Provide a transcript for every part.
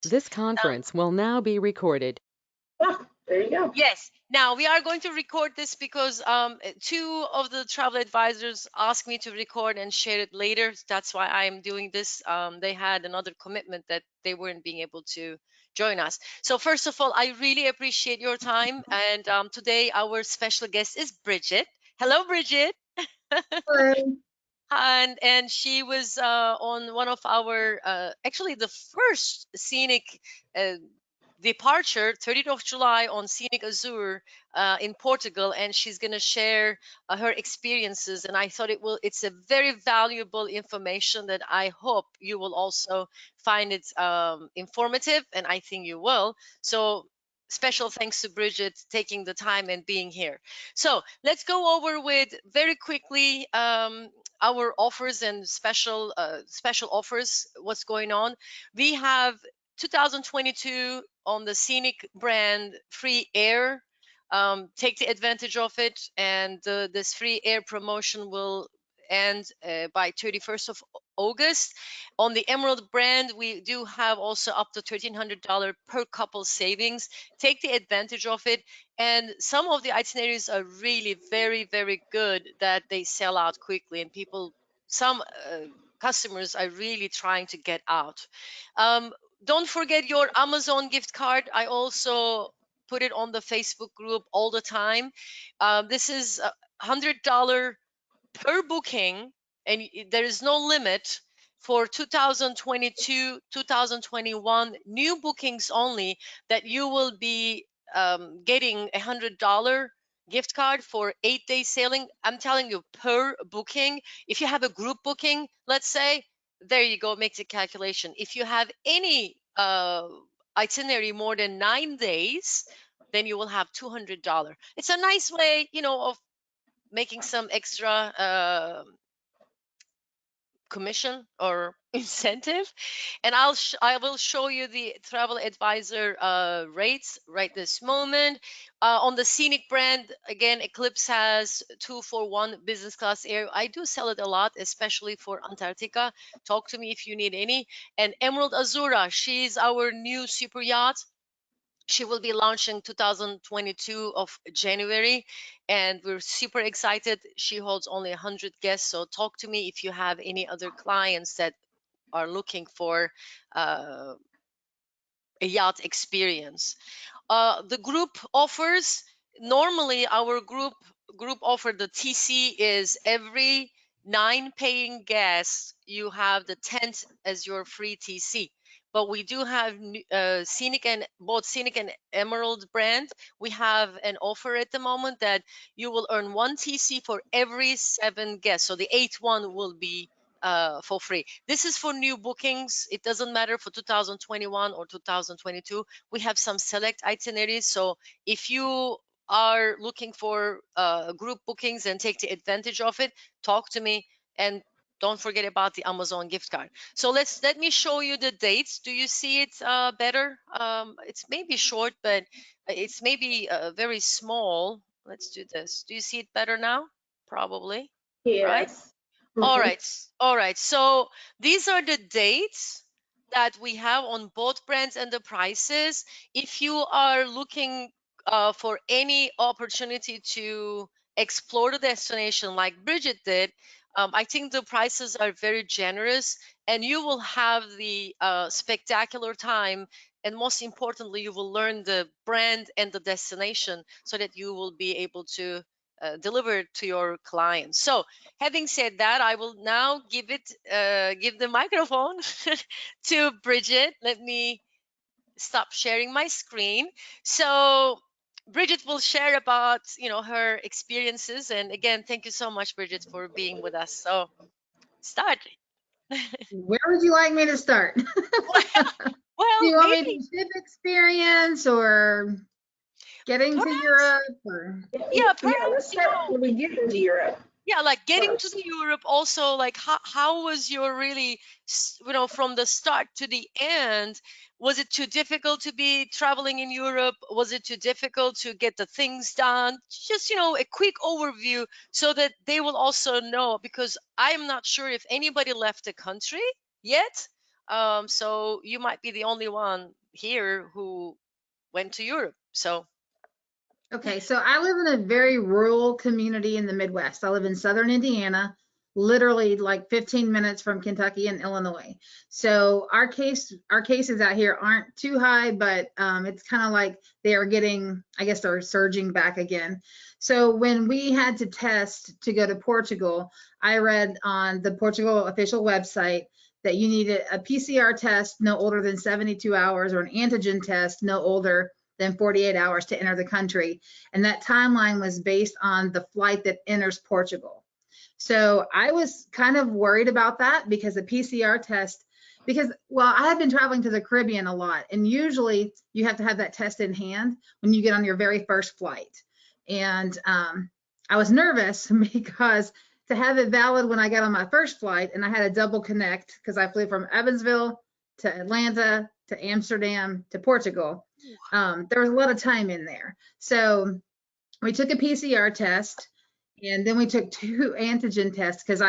This conference will now be recorded. Ah, there you go. Yes. Now we are going to record this because two of the travel advisors asked me to record and share it later. That's why I'm doing this. They had another commitment that they weren't being able to join us. So first of all, I really appreciate your time. And today our special guest is Bridget. Hello, Bridget. Hello. And she was on one of our actually the first scenic uh, departure 30th of July on Scenic Azure in Portugal, and she's going to share her experiences. And I thought it's a very valuable information that I hope you will also find it informative, and I think you will. So special thanks to Bridget taking the time and being here. So let's go over with very quickly our offers and special offers. What's going on? We have 2022 on the Scenic brand free air. Take the advantage of it, and this free air promotion will end by 31st of August. On the Emerald brand, we do have also up to $1,300 per couple savings. Take the advantage of it. And some of the itineraries are really very, very good that they sell out quickly, and some customers are really trying to get out. Don't forget your Amazon gift card. I also put it on the Facebook group all the time. This is $100 per booking, and there is no limit for 2022, 2021 new bookings only, that you will be getting $100 gift card for 8-day sailing. I'm telling you, per booking. If you have a group booking, let's say, there you go, make the calculation. If you have any itinerary more than 9 days, then you will have $200. It's a nice way, of making some extra commission or incentive. And I will show you the travel advisor rates right this moment. On the Scenic brand, again, Eclipse has 2-for-1 business class air. I do sell it a lot, especially for Antarctica. Talk to me if you need any. And Emerald Azura, she's our new super yacht. She will be launching 2022 of January, and we're super excited. She holds only 100 guests, so talk to me if you have any other clients that are looking for a yacht experience. The group offers, normally our group offer, the TC is every 9 paying guests, you have the tent as your free TC. But we do have Scenic and both Scenic and Emerald brand. We have an offer at the moment that you will earn 1 TC for every 7 guests. So the 8th one will be for free. This is for new bookings. It doesn't matter for 2021 or 2022. We have some select itineraries. So if you are looking for group bookings and take the advantage of it, talk to me, and don't forget about the Amazon gift card. So let me show you the dates. Do you see it better? It's maybe short, but it's maybe very small. Let's do this. Do you see it better now? Probably, right? Yes. All Mhm. right. All right. So these are the dates that we have on both brands and the prices. If you are looking for any opportunity to explore the destination like Bridget did, I think the prices are very generous, and you will have the spectacular time. And most importantly, you will learn the brand and the destination so that you will be able to deliver it to your clients. So having said that, I will now give the microphone to Bridget. Let me stop sharing my screen. So Bridget will share about her experiences. And again, thank you so much, Bridget, for being with us. So start. Where would you like me to start? Do Well, you want me maybe, to ship experience or getting to perhaps, Europe or? yeah, Yeah, let's perhaps, start when we get into Europe yeah, like getting to first. the Europe also, like how was your really from the start to the end? Was it too difficult to be traveling in Europe? Was it too difficult to get the things done? Just a quick overview so that they will also know, because I am not sure if anybody left the country yet. So you might be the only one here who went to Europe. So Okay, so I live in a very rural community in the Midwest. I live in southern Indiana, literally like 15 minutes from Kentucky and Illinois. So our cases out here aren't too high, but it's kind of like they are getting, I guess they're surging back again. So when we had to test to go to Portugal, I read on the Portugal official website that you needed a PCR test no older than 72 hours or an antigen test no older than 48 hours to enter the country. And that timeline was based on the flight that enters Portugal. So I was kind of worried about that because the PCR test, because, well, I had been traveling to the Caribbean a lot, and usually you have to have that test in hand when you get on your very first flight. And I was nervous because to have it valid when I got on my first flight, and I had a double connect because I flew from Evansville to Atlanta to Amsterdam to Portugal. There was a lot of time in there. So we took a PCR test, and then we took 2 antigen tests because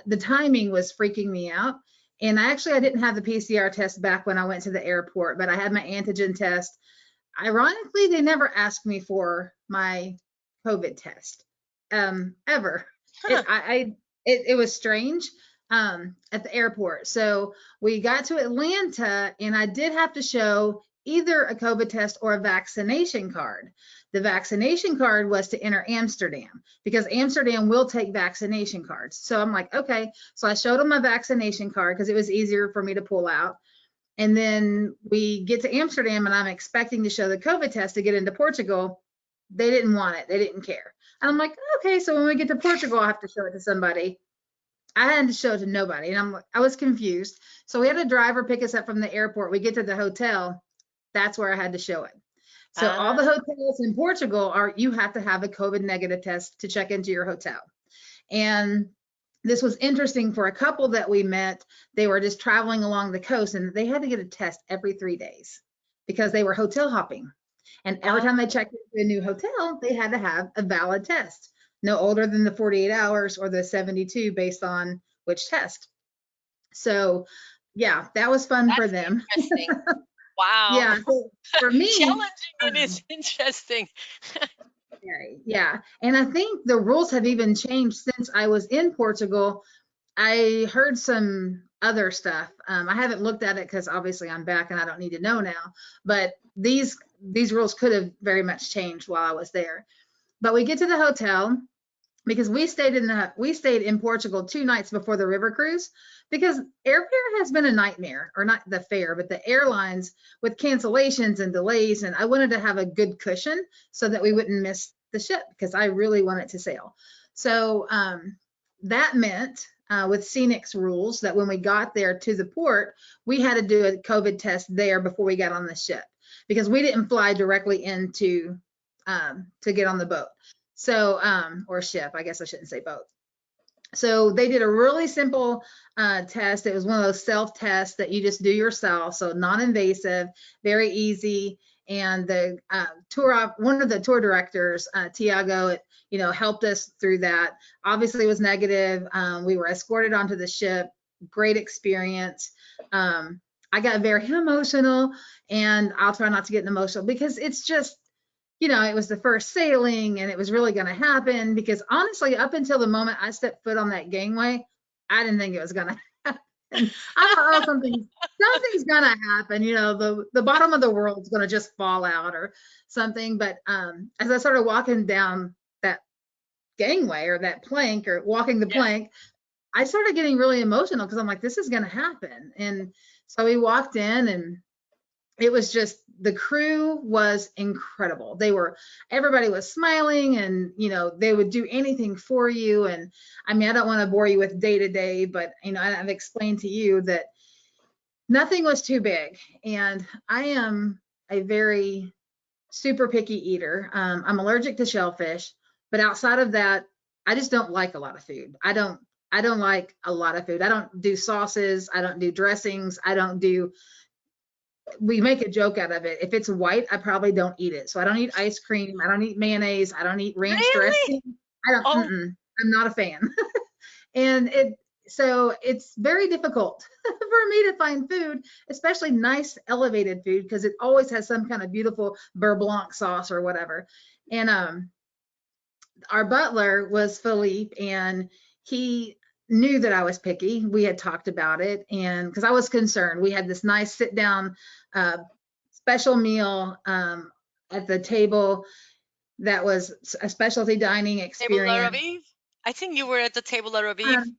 the timing was freaking me out. And I didn't have the PCR test back when I went to the airport, but I had my antigen test. Ironically, they never asked me for my COVID test, ever. huh. It was strange, at the airport. So we got to Atlanta, and I did have to show either a COVID test or a vaccination card. The vaccination card was to enter Amsterdam because Amsterdam will take vaccination cards. So I'm like, okay. So I showed them my vaccination card because it was easier for me to pull out. And then we get to Amsterdam, and I'm expecting to show the COVID test to get into Portugal. They didn't want it. They didn't care. And I'm like, okay, so when we get to Portugal, I have to show it to somebody. I had to show it to nobody. And I was confused. So we had a driver pick us up from the airport. We get to the hotel. That's where I had to show it. So all the hotels in Portugal you have to have a COVID negative test to check into your hotel. And this was interesting for a couple that we met. They were just traveling along the coast, and they had to get a test every 3 days because they were hotel hopping. And every time they checked into a new hotel, they had to have a valid test, no older than the 48 hours or the 72 based on which test. So yeah, that was fun for That's them. interesting. Wow. Yeah, so for me, Challenging and it's interesting. yeah, and I think the rules have even changed since I was in Portugal. I heard some other stuff. I haven't looked at it because obviously I'm back and I don't need to know now. But these rules could have very much changed while I was there. But we get to the hotel because we stayed in Portugal 2 nights before the river cruise because airfare has been a nightmare, or not the fare, but the airlines with cancellations and delays. And I wanted to have a good cushion so that we wouldn't miss the ship because I really wanted to sail. So that meant with Scenic's rules that when we got there to the port, we had to do a COVID test there before we got on the ship because we didn't fly directly into to get on the boat. So, or ship, I guess I shouldn't say boat. So they did a really simple test. It was one of those self-tests that you just do yourself. So non-invasive, very easy. And the one of the tour directors, Tiago, helped us through that. Obviously it was negative. We were escorted onto the ship. Great experience. I got very emotional, and I'll try not to get emotional because it's just, it was the first sailing and it was really going to happen because honestly, up until the moment I stepped foot on that gangway, I didn't think it was going to happen. I thought, oh, something's going to happen. The bottom of the world's going to just fall out or something. But as I started walking down that gangway or that plank or walking the plank, I started getting really emotional because I'm like, this is going to happen. And so we walked in, and it was just, the crew was incredible. Everybody was smiling, and, they would do anything for you. And I mean, I don't want to bore you with day to day, but, I've explained to you that nothing was too big. And I am a very super picky eater. I'm allergic to shellfish, but outside of that, I just don't like a lot of food. I don't like a lot of food. I don't do sauces. I don't do dressings. We make a joke out of it. If it's white, I probably don't eat it. So I don't eat ice cream. I don't eat mayonnaise. I don't eat ranch Really? dressing. I'm not a fan. And so it's very difficult for me to find food, especially nice elevated food, because it always has some kind of beautiful beurre blanc sauce or whatever. And our butler was Philippe, and he knew that I was picky. We had talked about it, and because I was concerned, we had this nice sit down special meal at the table that was a specialty dining Table experience. Arabiv? I think you were at the table Arabiv. Um,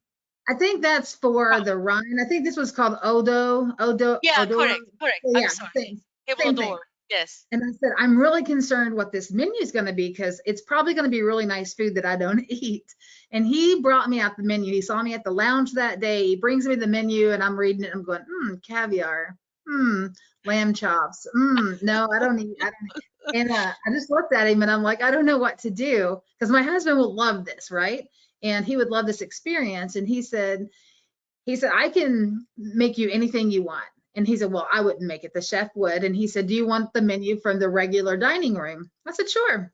I think that's for the Rhine. I think this was called Yeah, Odor. correct, correct. So I'm yeah, sorry. Table same thing. Adore. Yes. And I said, I'm really concerned what this menu is going to be, because it's probably going to be really nice food that I don't eat. And he brought me out the menu. He saw me at the lounge that day. He brings me the menu, and I'm reading it. I'm going, caviar, lamb chops. No, I don't eat. I don't eat. And I just looked at him, and I'm like, I don't know what to do, because my husband will love this, right? And he would love this experience. And he said, I can make you anything you want. And he said, well, I wouldn't make it. The chef would. And he said, do you want the menu from the regular dining room? I said, sure.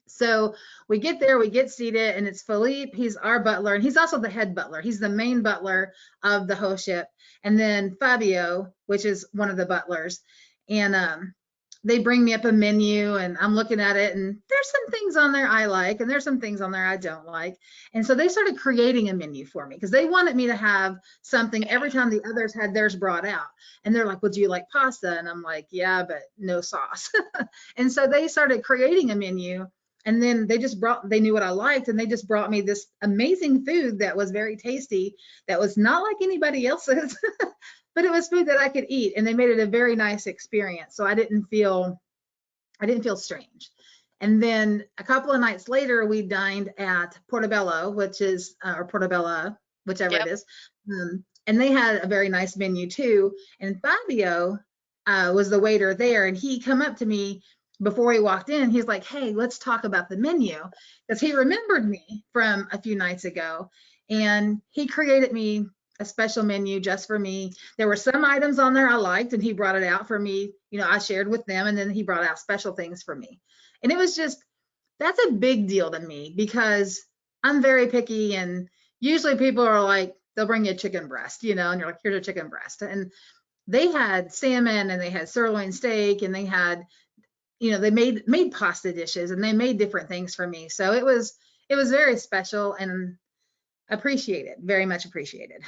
So we get there, we get seated, and it's Philippe. He's our butler, and he's also the head butler. He's the main butler of the host ship. And then Fabio, which is one of the butlers. And they bring me up a menu, and I'm looking at it, and there's some things on there I like, and there's some things on there I don't like. And so they started creating a menu for me, because they wanted me to have something every time the others had theirs brought out. And they're like, well, do you like pasta? And I'm like, yeah, but no sauce. And so they started creating a menu, and then they knew what I liked, and they just brought me this amazing food that was very tasty, that was not like anybody else's. But it was food that I could eat, and they made it a very nice experience. So I didn't feel strange. And then a couple of nights later, we dined at Portobello, which is, or Portobella, whichever it Yep. is. And they had a very nice menu too. And Fabio was the waiter there, and he come up to me before he walked in. He's like, hey, let's talk about the menu, because he remembered me from a few nights ago. And he created me a special menu just for me. There were some items on there I liked, and he brought it out for me. I shared with them, and then he brought out special things for me. And it was just, that's a big deal to me, because I'm very picky, and usually people are like, they'll bring you a chicken breast, and you're like, here's a chicken breast. And they had salmon, and they had sirloin steak, and they had, they made pasta dishes, and they made different things for me. So it was very special and appreciated, very much appreciated.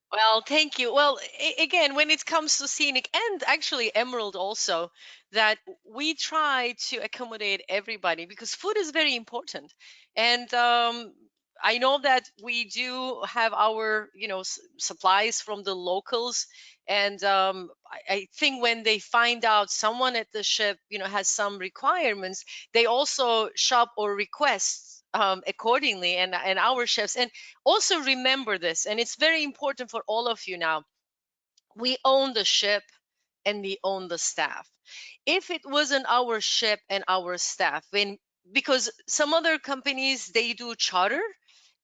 Well, thank you. Well, again, when it comes to scenic and actually Emerald also, that we try to accommodate everybody because food is very important. And I know that we do have our, supplies from the locals. And I think when they find out someone at the ship, has some requirements, they also shop or request accordingly, and our chefs. And also remember this, and it's very important for all of you now. We own the ship and we own the staff. If it wasn't our ship and our staff, because some other companies, they do charter,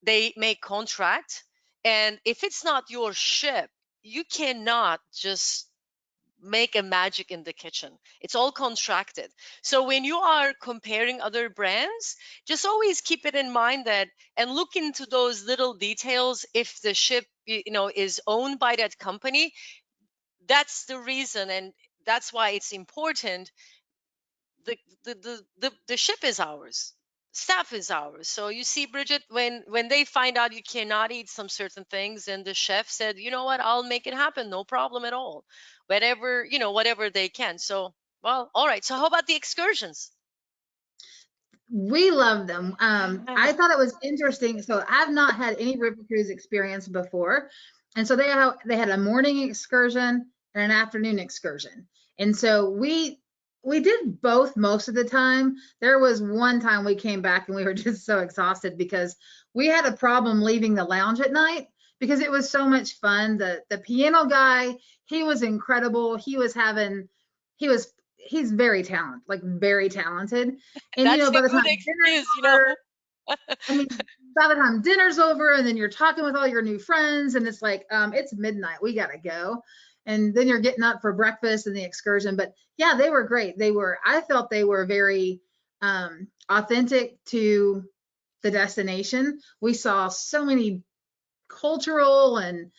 they make contract, and if it's not your ship, you cannot just make a magic in the kitchen. It's all contracted. So when you are comparing other brands, just always keep it in mind that, and look into those little details. If the ship, is owned by that company, that's the reason, and that's why it's important. The ship is ours, staff is ours. So you see, Bridget, when they find out you cannot eat some certain things, and the chef said, you know what, I'll make it happen, no problem at all, whatever they can. So, well, all right, so how about the excursions? We love them. I thought it was interesting. So I've not had any river cruise experience before. And so they had a morning excursion and an afternoon excursion. And so we did both most of the time. There was one time we came back and we were just so exhausted because we had a problem leaving the lounge at night, because it was so much fun. The piano guy, he was incredible. He's very talented, like very talented. And That's by a the good time dinner's excuse, over, I mean, by the time dinner's over, and then you're talking with all your new friends, and it's like, it's midnight, we gotta go. And then you're getting up for breakfast and the excursion. But yeah, they were great. I felt they were very authentic to the destination. We saw so many cultural and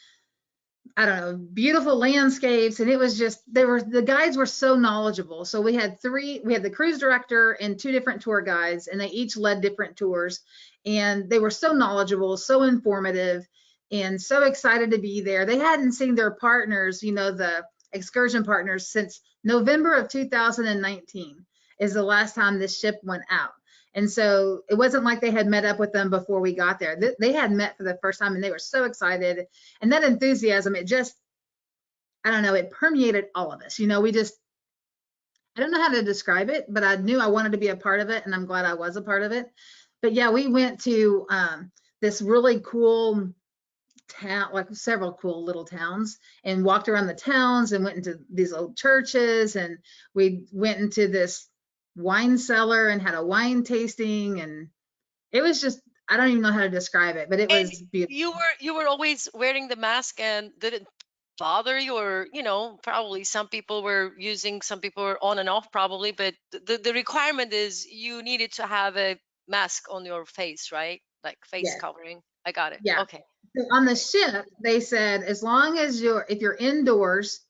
I don't know, beautiful landscapes. And it was just, the guides were so knowledgeable. So we had the cruise director and 2 different tour guides, and they each led different tours. And they were so knowledgeable, so informative, and so excited to be there. They hadn't seen their partners, the excursion partners, since November of 2019 is the last time this ship went out. And so it wasn't like they had met up with them before we got there. They had met for the first time, and they were so excited. And that enthusiasm, it just, I don't know, it permeated all of us. I don't know how to describe it, but I knew I wanted to be a part of it, and I'm glad I was a part of it. But yeah, we went to this really cool town, like several cool little towns, and walked around the towns and went into these old churches, and we went into this wine cellar and had a wine tasting, and it was just, I don't even know how to describe it, but it And was beautiful. you were always wearing the mask, and did it bother you? Or probably some people were on and off probably, but the requirement is you needed to have a mask on your face, right? Like face Yes, covering. I got it. yeah. Okay. So on the Okay. ship, they said as long as if you're indoors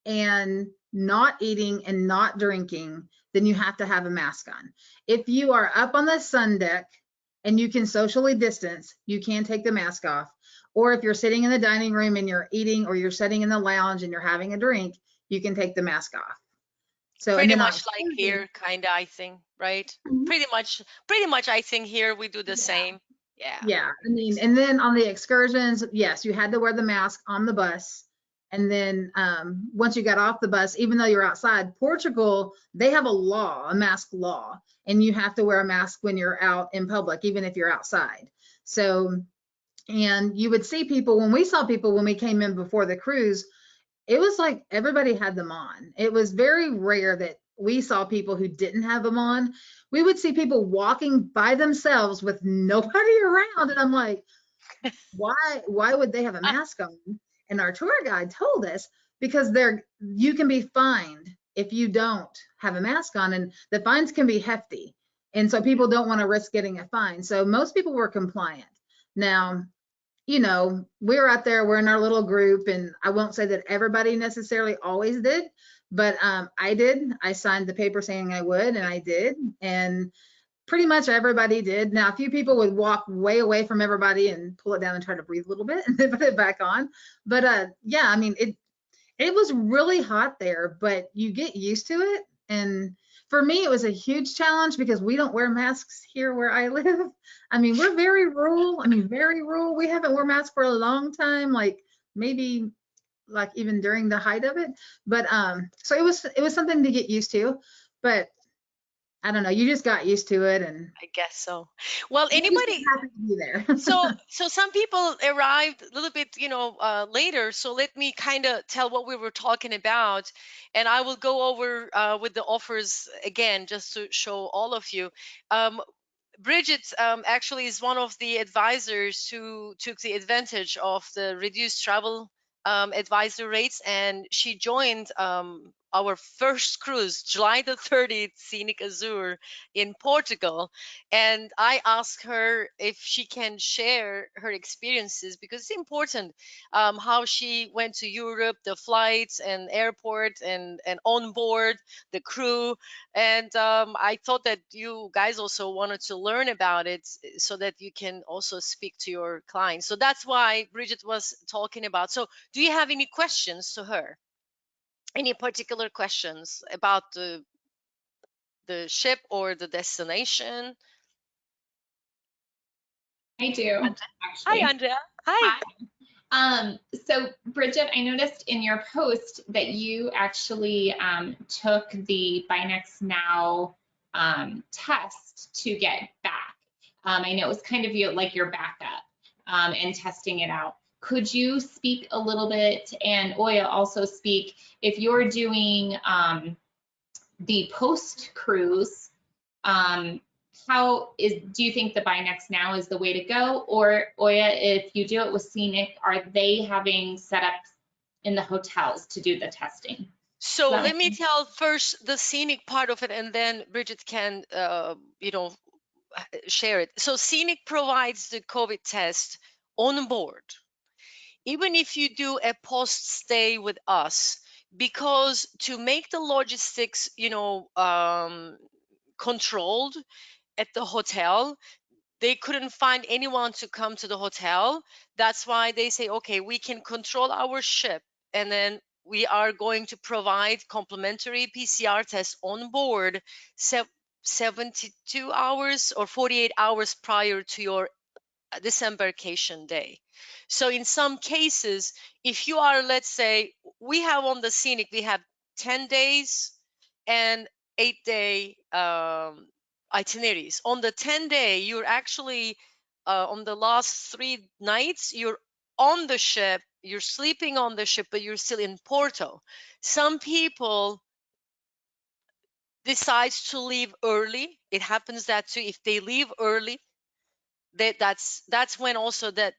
and not eating and not drinking, then you have to have a mask on. If you are up on the sun deck and you can socially distance, you can take the mask off. Or if you're sitting in the dining room and you're eating, or you're sitting in the lounge and you're having a drink, you can take the mask off. So, and Pretty then on much like cruises, here, kind of, I think, right? mhm, Pretty much, I think here we do the yeah. same. Yeah, Yeah, I I think mean, so. and then on the excursions, yes, you had to wear the mask on the bus. And then once you got off the bus, even though you're outside, Portugal, they have a mask law, and you have to wear a mask when you're out in public, even if you're outside. So, and you would see people, when we saw people when we came in before the cruise, it was like everybody had them on. It was very rare that we saw people who didn't have them on. We would see people walking by themselves with nobody around, and I'm like, why would they have a mask on? And our tour guide told us, because you can be fined if you don't have a mask on, and the fines can be hefty. And so people don't want to risk getting a fine. So most people were compliant. Now, we were out there, we're in our little group, and I won't say that everybody necessarily always did, but I did. I signed the paper saying I would, and I did. And pretty much everybody did. Now, a few people would walk way away from everybody and pull it down and try to breathe a little bit and then put it back on. But yeah, I mean, it was really hot there, but you get used to it. And for me, it was a huge challenge because we don't wear masks here where I live. I mean, we're very rural. I mean, very rural. We haven't worn masks for a long time, maybe like even during the height of it. But so it was something to get used to. But I don't know, you just got used to it, and I guess so. Well, you're just anybody, happy to be so there. so some people arrived a little bit, later. So let me kind of tell what we were talking about, and I will go over with the offers again, just to show all of you. Um, Bridget actually is one of the advisors who took the advantage of the reduced travel advisor rates, and she joined our first cruise, July the 30th, Scenic Azure in Portugal. And I asked her if she can share her experiences, because it's important, how she went to Europe, the flights and airport and on board, the crew. And I thought that you guys also wanted to learn about it, so that you can also speak to your clients. So that's why Bridget was talking about. So do you have any questions to her? Any particular questions about the ship or the destination? I do, Hi, actually. Andrea. Hi. Hi. So Bridget, I noticed in your post that you actually took the Binex Now test to get back. I know it was kind of your backup and testing it out. Could you speak a little bit, and Oya also speak, if you're doing the post cruise, do you think the Binex Now is the way to go? Or Oya, if you do it with Scenic, are they having setups in the hotels to do the testing? So That let makes me sense? tell first the scenic part of it, and then Bridget can, share it. So Scenic provides the COVID test on board. even if you do a post stay with us, because to make the logistics, controlled at the hotel, they couldn't find anyone to come to the hotel. That's why they say, okay, we can control our ship, and then we are going to provide complimentary PCR tests on board 72 hours or 48 hours prior to your disembarkation day. So in some cases, if you are, let's say, we have on the scenic, we have 10 days and 8-day itineraries. On the 10-day, you're actually on the last 3 nights, you're on the ship, you're sleeping on the ship, but you're still in Porto. Some people decide to leave early. It happens that too. If they leave early, that's when also that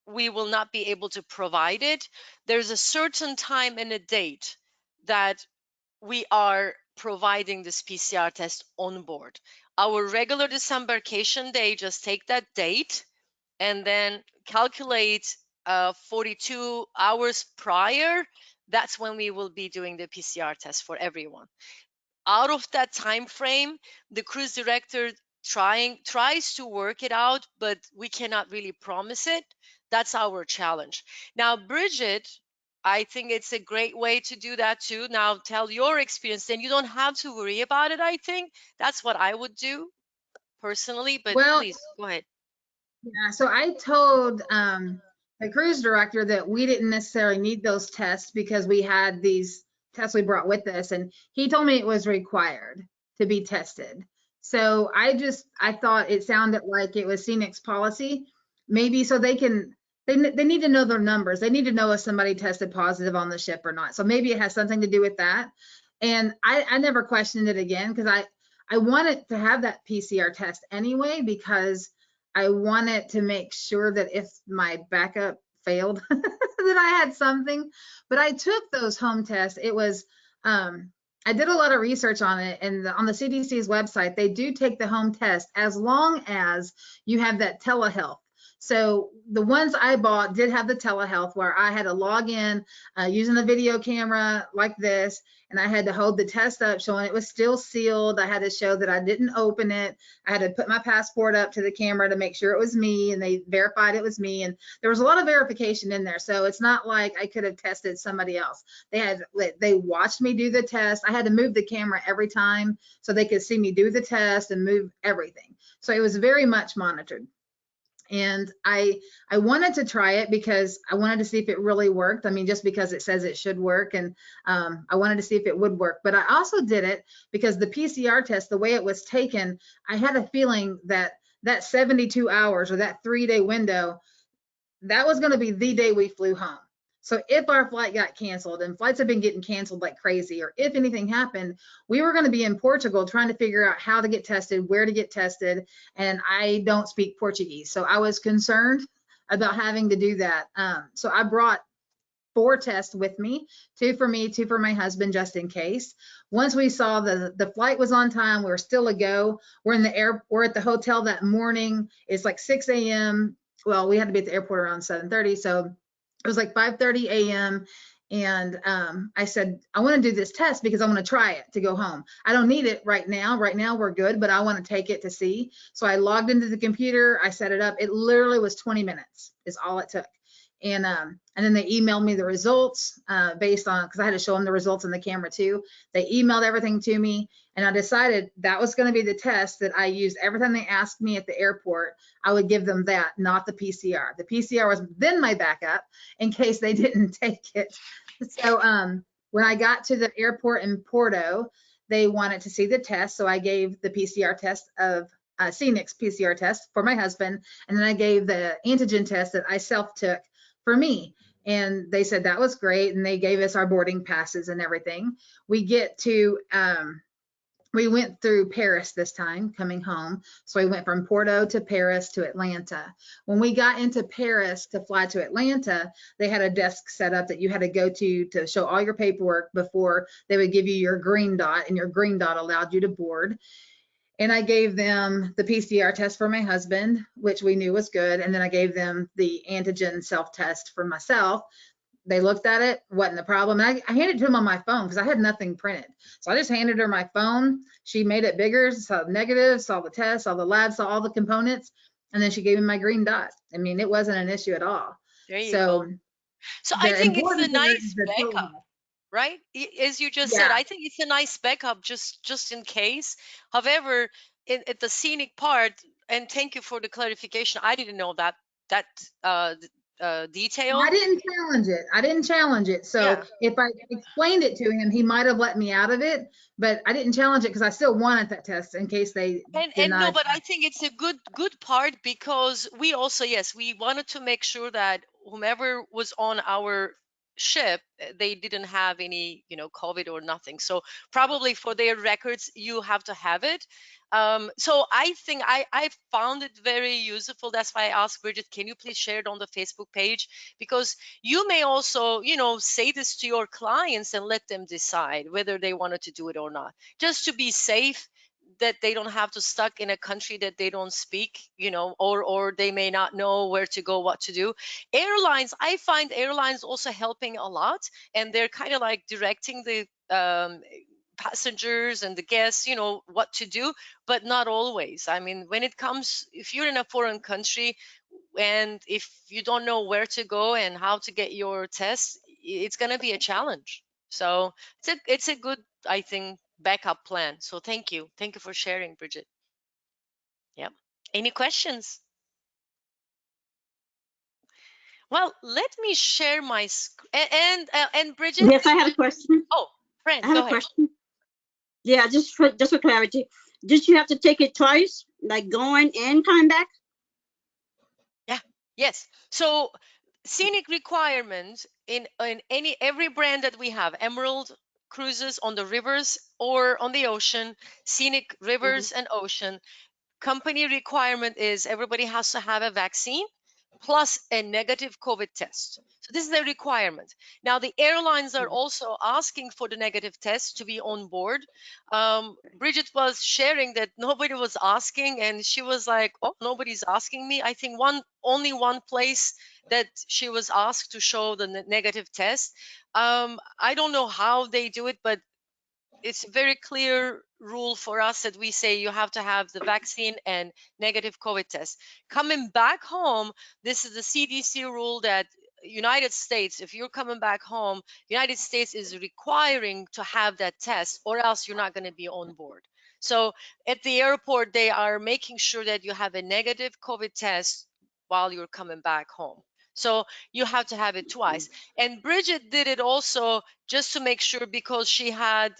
we will not be able to provide it. There's a certain time and a date that we are providing this PCR test on board. Our regular disembarkation day, just take that date and then calculate 42 hours prior. That's when we will be doing the PCR test for everyone. Out of that time frame, the cruise director tries to work it out, but we cannot really promise it. That's our challenge. Now, Bridget, I think it's a great way to do that too. Now tell your experience, then you don't have to worry about it. I think that's what I would do personally, but Well, please go ahead. yeah, so I told the cruise director that we didn't necessarily need those tests because we had these tests we brought with us, and he told me it was required to be tested. So I thought it sounded like it was Scenic's policy, maybe so they need to know their numbers. They need to know if somebody tested positive on the ship or not. So maybe it has something to do with that. And I never questioned it again because I wanted to have that PCR test anyway because I wanted to make sure that if my backup failed, that I had something. But I took those home tests. It was, I did a lot of research on it, and on the CDC's website, they do take the home test as long as you have that telehealth. So the ones I bought did have the telehealth where I had to log in using a video camera like this, and I had to hold the test up showing it was still sealed. I had to show that I didn't open it. I had to put my passport up to the camera to make sure it was me, and they verified it was me. And there was a lot of verification in there. So it's not like I could have tested somebody else. They watched me do the test. I had to move the camera every time so they could see me do the test and move everything. So it was very much monitored. And I wanted to try it because I wanted to see if it really worked. I mean, just because it says it should work, and I wanted to see if it would work. But I also did it because the PCR test, the way it was taken, I had a feeling that 72 hours or that 3-day window, that was going to be the day we flew home. So if our flight got canceled, and flights have been getting canceled like crazy, or if anything happened, we were going to be in Portugal trying to figure out how to get tested, where to get tested. And I don't speak Portuguese. So I was concerned about having to do that. So I brought 4 tests with me, 2 for me, 2 for my husband, just in case. Once we saw the flight was on time, we were still a go. We're at the hotel that morning. It's like 6 a.m. Well, we had to be at the airport around 7:30. So it was like 5:30 a.m. And I said, I want to do this test because I want to try it to go home. I don't need it right now. Right now we're good, but I want to take it to see. So I logged into the computer. I set it up. It literally was 20 minutes is all it took. And then they emailed me the results based on, because I had to show them the results in the camera too. They emailed everything to me, and I decided that was going to be the test that I used every time they asked me at the airport. I would give them that, not the PCR. The PCR was then my backup in case they didn't take it. So when I got to the airport in Porto, they wanted to see the test, so I gave the PCR test of Scenic's PCR test for my husband, and then I gave the antigen test that I self-took for me. And they said that was great, and they gave us our boarding passes and everything. We went through Paris this time coming home. So we went from Porto to Paris to Atlanta. When we got into Paris to fly to Atlanta, they had a desk set up that you had to go to show all your paperwork before they would give you your green dot, and your green dot allowed you to board. And I gave them the PCR test for my husband, which we knew was good. And then I gave them the antigen self-test for myself. They looked at it, wasn't a problem. And I handed it to them on my phone because I had nothing printed. So I just handed her my phone. She made it bigger, saw the negatives, saw the test, saw the lab, saw all the components. And then she gave me my green dot. I mean, it wasn't an issue at all. There you So go. So I the think it's a important part is nice the backup, telehealth. right? As you just said, Yeah. I think it's a nice backup just in case. However, at the scenic part, and thank you for the clarification. I didn't know that detail. I didn't challenge it. I didn't challenge it. So Yeah. if I explained it to him, he might have let me out of it, but I didn't challenge it because I still wanted that test in case they And no, denied. but I think it's a good part because we also, yes, we wanted to make sure that whomever was on our ship, they didn't have any, COVID or nothing. So probably for their records, you have to have it. So I think I found it very useful. That's why I asked Bridget, can you please share it on the Facebook page? Because you may also, say this to your clients and let them decide whether they wanted to do it or not, just to be safe, that they don't have to stuck in a country that they don't speak, or they may not know where to go, what to do. Airlines, I find airlines also helping a lot, and they're kind of like directing the passengers and the guests, what to do, but not always. I mean, when it comes, if you're in a foreign country and if you don't know where to go and how to get your test, it's going to be a challenge. So it's a good, I think, backup plan. So thank you for sharing, Bridget. Yeah. Any questions? Well, let me share my and Bridget. Yes, I had a question. Oh, Fran, I had go a ahead. question. Yeah, just for clarity, did you have to take it twice, like going and coming back? Yeah. Yes. So scenic requirements in every brand that we have, Emerald Cruises on the rivers or on the ocean, scenic rivers and ocean. Company requirement is everybody has to have a vaccine plus a negative COVID test. So this is a requirement. Now the airlines are also asking for the negative test to be on board. Bridget was sharing that nobody was asking, and she was like, "Oh, nobody's asking me." I think only one place that she was asked to show the negative test. I don't know how they do it, but it's a very clear rule for us that we say you have to have the vaccine and negative COVID test. Coming back home, this is the CDC rule that United States, if you're coming back home, United States is requiring to have that test, or else you're not going to be on board. So at the airport, they are making sure that you have a negative COVID test while you're coming back home. So you have to have it twice. And Bridget did it also just to make sure, because she had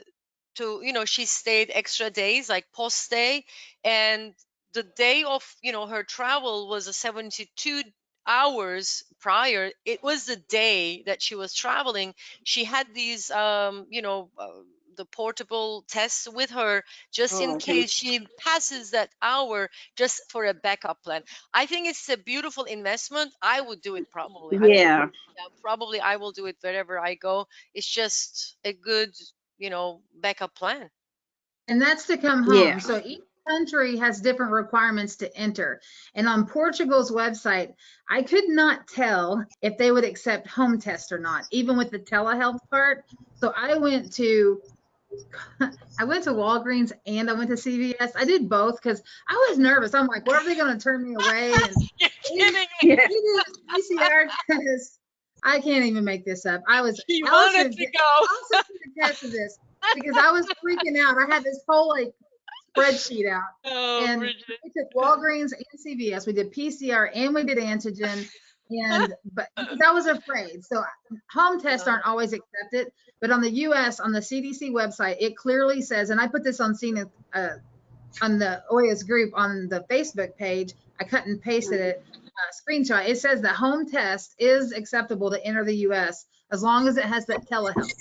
to, she stayed extra days, like post stay, and the day of, her travel was a 72 hours prior. It was the day that she was traveling. She had these the portable tests with her, just in case she passes that hour, just for a backup plan. I think it's a beautiful investment. I would do it probably. I mean, Yeah. probably I will do it wherever I go. It's just a good, backup plan. And that's to come home. Yeah. So each country has different requirements to enter. And on Portugal's website, I could not tell if they would accept home test or not, even with the telehealth part. So I went to Walgreens and I went to CVS. I did both because I was nervous. I'm like, what are they going to turn me away? And You're kidding me. we did a PCR test. I can't even make this up. He wanted to go. Allison can attest to this because I was freaking out. I had this whole like spreadsheet out. Oh, And Bridget. we took Walgreens and CVS. We did PCR and we did antigen. But because I was afraid. So home tests aren't always accepted. But on the US, on the CDC website, it clearly says, and I put this on on the Oya's group on the Facebook page, I cut and pasted it, screenshot. It says that home test is acceptable to enter the US as long as it has that telehealth.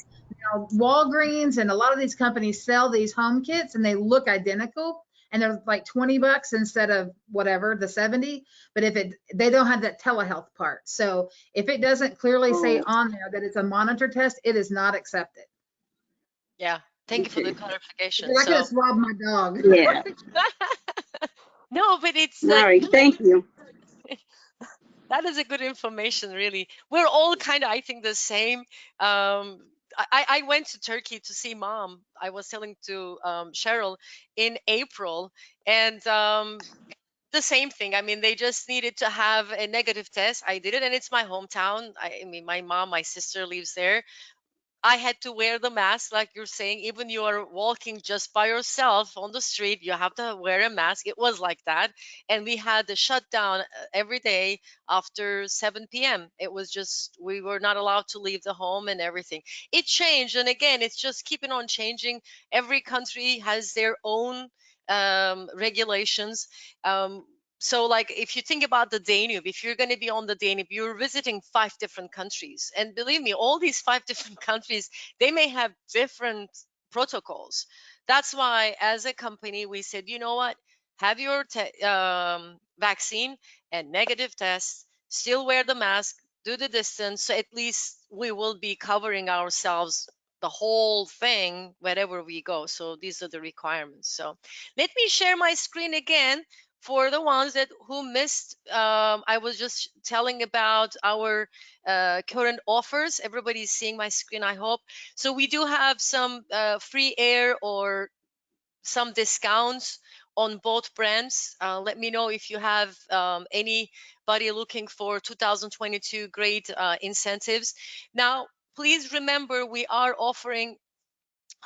Now, Walgreens and a lot of these companies sell these home kits and they look identical and they're like $20 instead of whatever, the 70. But they don't have that telehealth part. So if it doesn't clearly say on there that it's a monitor test, it is not accepted. Yeah. Thank you for the Okay. clarification. I could have So swabbed my dog. Yeah. no, but it's All like right. Thank you. that is a good information, really. We're all kind of, I think, the same. I went to Turkey to see mom. I was telling to Cheryl in April, and the same thing. I mean, they just needed to have a negative test. I did it, and it's my hometown. I mean, my mom, my sister lives there. I had to wear the mask, like you're saying. Even you are walking just by yourself on the street, you have to wear a mask. It was like that, and we had the shutdown every day after 7 p.m. It was just we were not allowed to leave the home and everything. It changed, and again, it's just keeping on changing. Every country has their own regulations. Um, so like if you think about the Danube, if you're going to be on the Danube, you're visiting 5 different countries, and believe me, all these 5 different countries, they may have different protocols. That's why as a company we said, you know what, have your vaccine and negative test, still wear the mask, do the distance, so at least we will be covering ourselves the whole thing wherever we go. So these are the requirements. So let me share my screen again for the ones that who missed. I was just telling about our current offers. Everybody's seeing my screen, I hope. So we do have some free air or some discounts on both brands. Let me know if you have anybody looking for 2022 great incentives. Now, please remember we are offering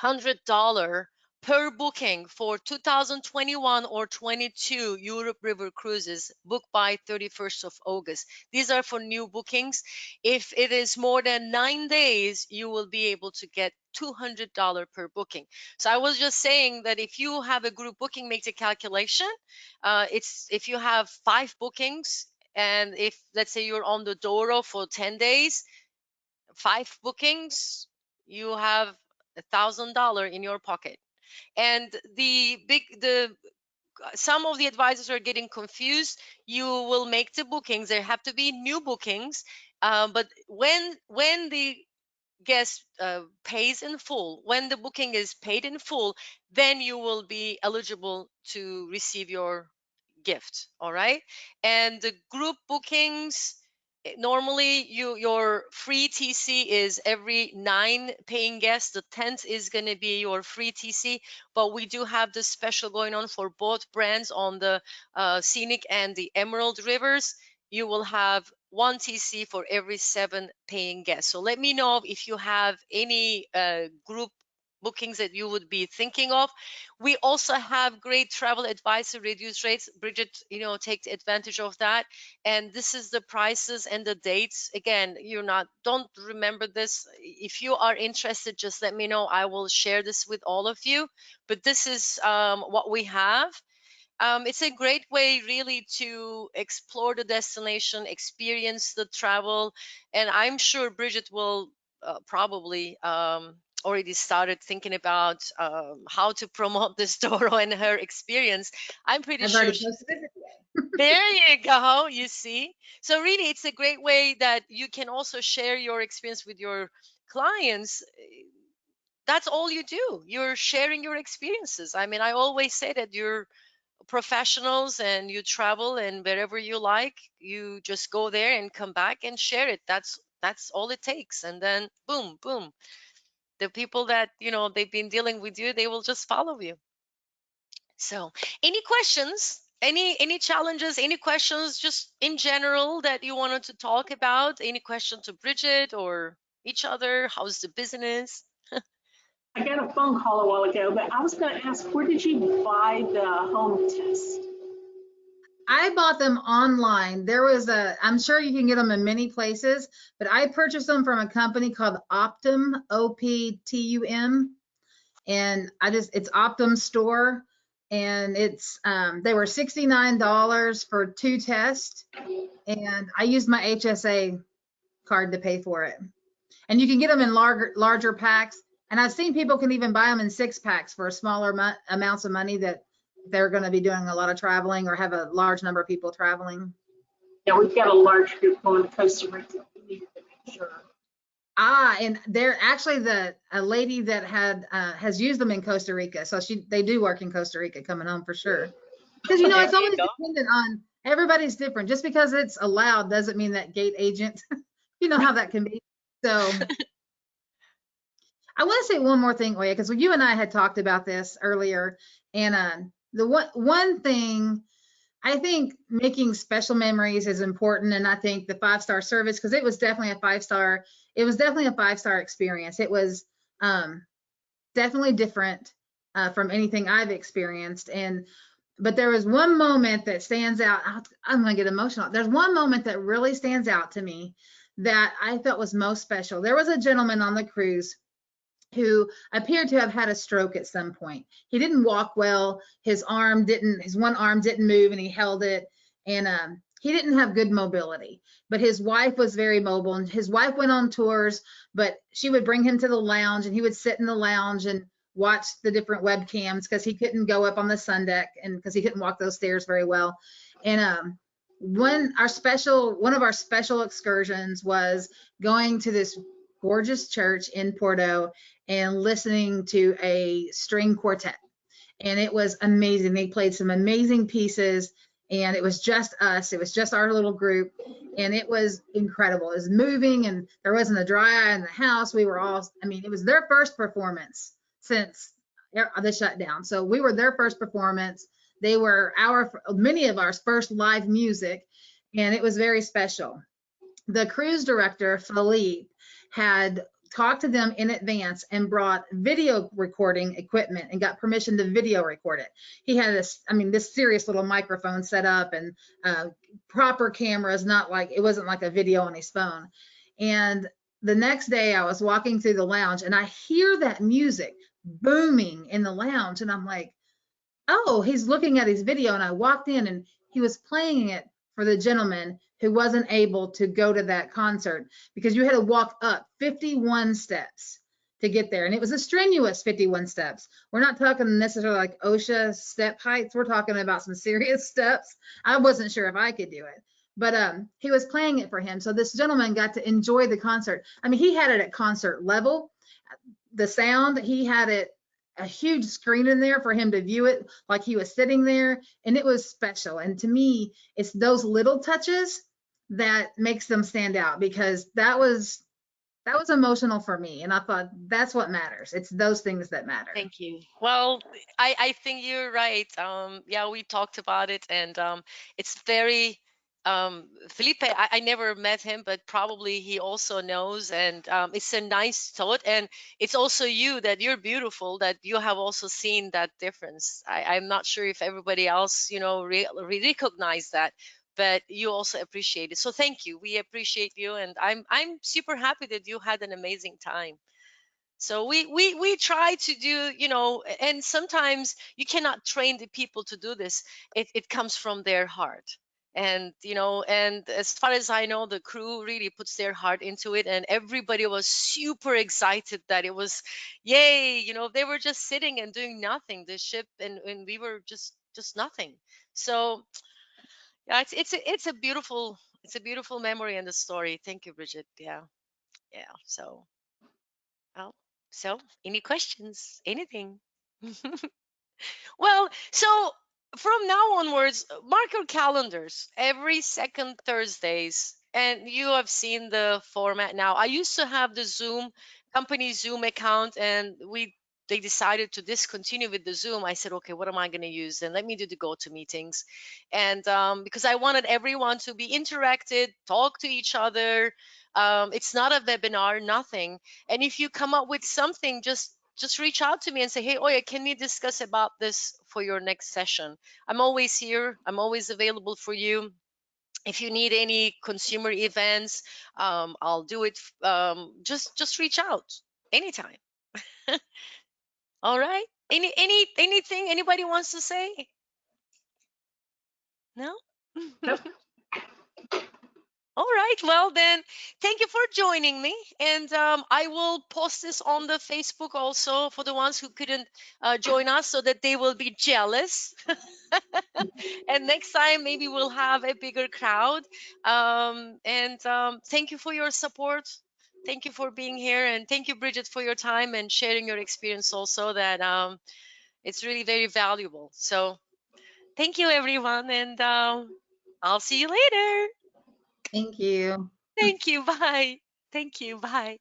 $100 per booking for 2021 or 22 Europe River cruises booked by 31st of August. These are for new bookings. If it is more than 9 days, you will be able to get $200 per booking. So I was just saying that if you have a group booking, make the calculation. It's if you have 5 bookings, and if let's say you're on the Douro for 10 days, 5 bookings, you have $1,000 in your pocket. And the some of the advisors are getting confused. You will make the bookings. There have to be new bookings, but when the guest pays in full, when the booking is paid in full, then you will be eligible to receive your gift. All right. And the group bookings, normally your free TC is every 9 paying guests. The 10th is going to be your free TC, but we do have this special going on for both brands on the Scenic and the Emerald Rivers. You will have 1 TC for every 7 paying guests. So let me know if you have any group bookings that you would be thinking of. We also have great travel advice at reduced rates. Bridget, take advantage of that. And this is the prices and the dates. Again, don't remember this. If you are interested, just let me know. I will share this with all of you. But this is what we have. It's a great way really to explore the destination, experience the travel, and I'm sure Bridget will probably already started thinking about how to promote this Doro and her experience. I'm pretty I've sure already posted it. there you go, you see. So really, it's a great way that you can also share your experience with your clients. That's all you do. You're sharing your experiences. I mean, I always say that you're professionals and you travel, and wherever you like, you just go there and come back and share it. That's all it takes. And then boom, boom. The people that, they've been dealing with you, they will just follow you. So any questions? Any challenges, any questions just in general that you wanted to talk about? Any question to Bridget or each other? How's the business? I got a phone call a while ago, but I was going to ask, where did you buy the home test? I bought them online. I'm sure you can get them in many places, but I purchased them from a company called Optum, Optum. And it's Optum store. And they were $69 for 2 tests. And I used my HSA card to pay for it. And you can get them in larger packs. And I've seen people can even buy them in 6-packs for smaller amounts of money that they're going to be doing a lot of traveling or have a large number of people traveling. Yeah, we've got a large group going to Costa Rica. We needed to make sure. And they're actually a lady that has used them in Costa Rica. So they do work in Costa Rica coming home for sure. Because There it's you always go. dependent on everybody's different. Just because it's allowed doesn't mean that gate agent, you know how that can be. So I want to say one more thing, Oya, because you and I had talked about this earlier. And the one thing, I think making special memories is important. And I think the 5-star service, because it was definitely a 5-star, it was definitely a 5-star experience. It was definitely different from anything I've experienced. But there was one moment that stands out. I'm going to get emotional. There's one moment that really stands out to me that I felt was most special. There was a gentleman on the cruise who appeared to have had a stroke at some point. He didn't walk well. His one arm didn't move, and he held it. And he didn't have good mobility. But his wife was very mobile, and his wife went on tours, but she would bring him to the lounge, and he would sit in the lounge and watch the different webcams because he couldn't go up on the sun deck and because he couldn't walk those stairs very well. And one of our special excursions was going to this gorgeous church in Porto and listening to a string quartet. And it was amazing. They played some amazing pieces, and it was just us. It was just our little group, and it was incredible. It was moving, and there wasn't a dry eye in the house. We were all, it was their first performance since the shutdown. So we were their first performance. They were many of our first live music, and it was very special. The cruise director, Philippe, had talked to them in advance and brought video recording equipment and got permission to video record it. He had this serious little microphone set up and proper cameras, it wasn't like a video on his phone. And the next day I was walking through the lounge and I hear that music booming in the lounge, and I'm like, oh, he's looking at his video. And I walked in and he was playing it for the gentleman who wasn't able to go to that concert because you had to walk up 51 steps to get there. And it was a strenuous 51 steps. We're not talking necessarily like OSHA step heights. We're talking about some serious steps. I wasn't sure if I could do it, but he was playing it for him. So this gentleman got to enjoy the concert. He had it at concert level. The sound, he had it a huge screen in there for him to view it like he was sitting there, and it was special. And to me, it's those little touches that makes them stand out, because that was emotional for me, and I thought that's what matters. It's those things that matter. Thank you. Well, I think you're right. Yeah, we talked about it, and it's very Felipe. I never met him, but probably he also knows, and it's a nice thought. And it's also you're beautiful, that you have also seen that difference. I'm not sure if everybody else, recognize that, but you also appreciate it. So thank you. We appreciate you, and I'm super happy that you had an amazing time. So we try to do, and sometimes you cannot train the people to do this. It comes from their heart. And and as far as I know, the crew really puts their heart into it, and everybody was super excited that it was yay. They were just sitting and doing nothing, the ship, and we were just nothing. So yeah, it's a beautiful memory and the story. Thank you, Bridget. Yeah. Yeah. Well, so any questions? Anything? Well, so from now onwards, mark your calendars every second Thursdays. And you have seen the format now. I used to have the company Zoom account, and they decided to discontinue with the Zoom. I said, okay, what am I going to use? And let me do the go-to meetings. And because I wanted everyone to be interacted, talk to each other. It's not a webinar, nothing. And if you come up with something, just reach out to me and say, hey, Oya, can we discuss about this for your next session? I'm always here. I'm always available for you. If you need any consumer events, I'll do it. Just reach out anytime. All right. Anything anybody wants to say? No? Nope. All right. Well, then, thank you for joining me. And I will post this on the Facebook also for the ones who couldn't join us, so that they will be jealous. And next time, maybe we'll have a bigger crowd. And thank you for your support. Thank you for being here, and thank you, Bridget, for your time and sharing your experience also. That it's really very valuable. So thank you, everyone, and I'll see you later. Thank you. Thank you. Bye. Thank you. Bye.